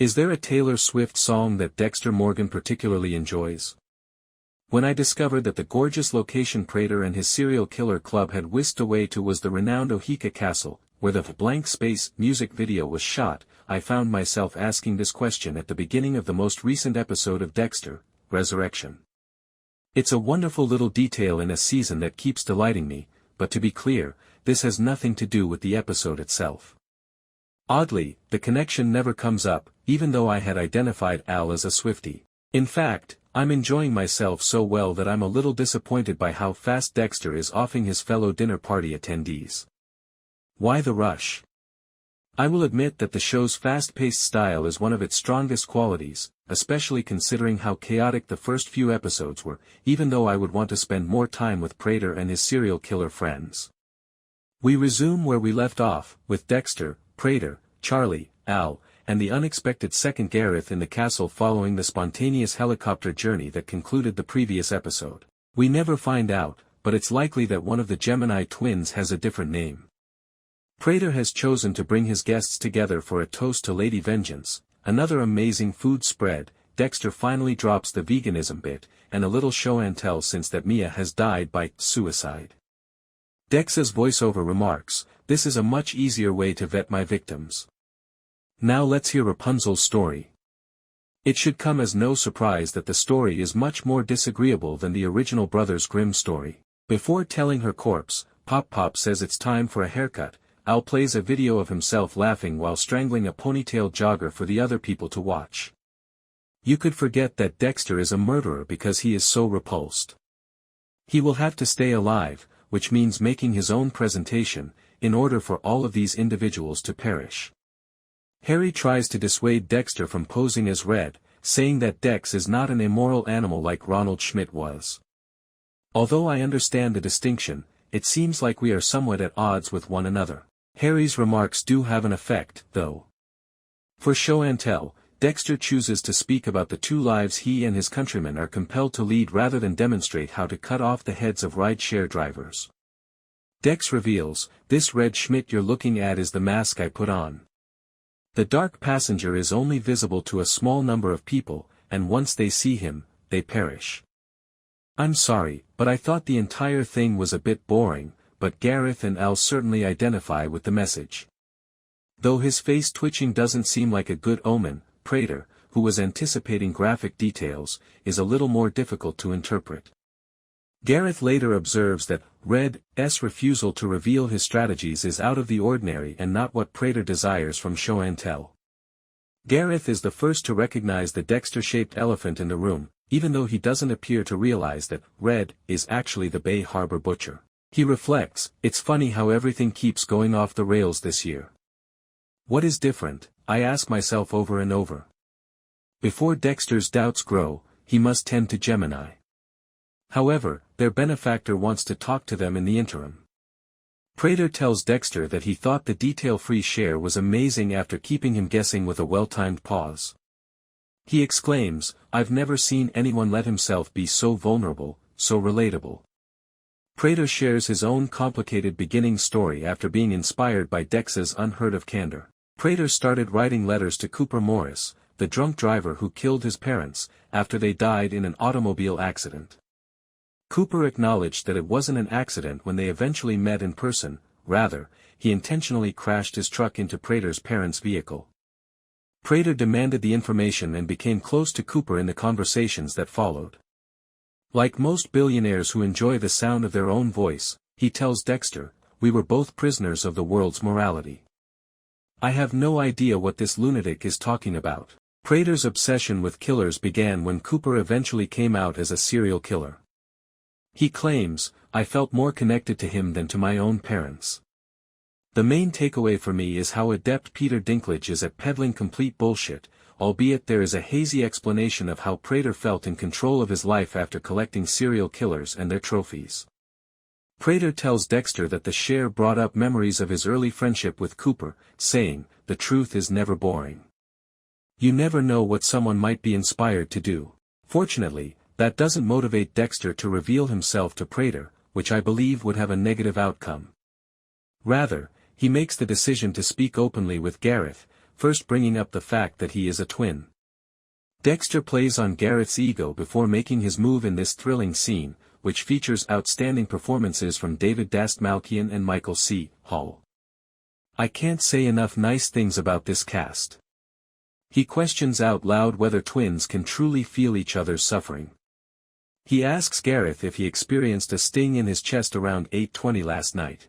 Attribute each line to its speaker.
Speaker 1: Is there a Taylor Swift song that Dexter Morgan particularly enjoys? When I discovered that the gorgeous location Prater and his serial killer club had whisked away to was the renowned Ohika Castle, where the Blank Space music video was shot, I found myself asking this question at the beginning of the most recent episode of Dexter, Resurrection. It's a wonderful little detail in a season that keeps delighting me, but to be clear, this has nothing to do with the episode itself. Oddly, the connection never comes up, even though I had identified Al as a Swiftie. In fact, I'm enjoying myself so well that I'm a little disappointed by how fast Dexter is offing his fellow dinner party attendees. Why the rush? I will admit that the show's fast-paced style is one of its strongest qualities, especially considering how chaotic the first few episodes were, even though I would want to spend more time with Prater and his serial killer friends. We resume where we left off, with Dexter, Prater, Charlie, Al, and the unexpected second Gareth in the castle following the spontaneous helicopter journey that concluded the previous episode. We never find out, but it's likely that one of the Gemini twins has a different name. Prater has chosen to bring his guests together for a toast to Lady Vengeance, another amazing food spread. Dexter finally drops the veganism bit, and a little show and tell since that Mia has died by suicide. Dex's voiceover remarks, "This is a much easier way to vet my victims." Now let's hear Rapunzel's story. It should come as no surprise that the story is much more disagreeable than the original Brothers Grimm story. Before telling her corpse, Pop says it's time for a haircut. Al plays a video of himself laughing while strangling a ponytail jogger for the other people to watch. You could forget that Dexter is a murderer because he is so repulsed. He will have to stay alive, which means making his own presentation, in order for all of these individuals to perish. Harry tries to dissuade Dexter from posing as Red, saying that Dex is not an immoral animal like Ronald Schmidt was. Although I understand the distinction, it seems like we are somewhat at odds with one another. Harry's remarks do have an effect, though. For show and tell, Dexter chooses to speak about the two lives he and his countrymen are compelled to lead rather than demonstrate how to cut off the heads of ride-share drivers. Dex reveals, "This Red Schmidt you're looking at is the mask I put on. The dark passenger is only visible to a small number of people, and once they see him, they perish. I'm sorry, but I thought the entire thing was a bit boring, but Gareth and Al certainly identify with the message." Though his face twitching doesn't seem like a good omen, Prater, who was anticipating graphic details, is a little more difficult to interpret. Gareth later observes that Red's refusal to reveal his strategies is out of the ordinary and not what Prater desires from show and tell. Gareth is the first to recognize the Dexter-shaped elephant in the room, even though he doesn't appear to realize that Red is actually the Bay Harbor Butcher. He reflects, "It's funny how everything keeps going off the rails this year. What is different, I ask myself over and over." Before Dexter's doubts grow, he must tend to Gemini. However, their benefactor wants to talk to them in the interim. Prater tells Dexter that he thought the detail-free share was amazing after keeping him guessing with a well-timed pause. He exclaims, "I've never seen anyone let himself be so vulnerable, so relatable." Prater shares his own complicated beginning story after being inspired by Dex's unheard-of candor. Prater started writing letters to Cooper Morris, the drunk driver who killed his parents, after they died in an automobile accident. Cooper acknowledged that it wasn't an accident when they eventually met in person, rather, he intentionally crashed his truck into Prater's parents' vehicle. Prater demanded the information and became close to Cooper in the conversations that followed. Like most billionaires who enjoy the sound of their own voice, he tells Dexter, "We were both prisoners of the world's morality. I have no idea what this lunatic is talking about." Prater's obsession with killers began when Cooper eventually came out as a serial killer. He claims, "I felt more connected to him than to my own parents." The main takeaway for me is how adept Peter Dinklage is at peddling complete bullshit, albeit there is a hazy explanation of how Prater felt in control of his life after collecting serial killers and their trophies. Prater tells Dexter that the share brought up memories of his early friendship with Cooper, saying, "The truth is never boring. You never know what someone might be inspired to do." Fortunately, that doesn't motivate Dexter to reveal himself to Prater, which I believe would have a negative outcome. Rather, he makes the decision to speak openly with Gareth, first bringing up the fact that he is a twin. Dexter plays on Gareth's ego before making his move in this thrilling scene, which features outstanding performances from David Dastmalchian and Michael C. Hall. I can't say enough nice things about this cast. He questions out loud whether twins can truly feel each other's suffering. He asks Gareth if he experienced a sting in his chest around 8:20 last night.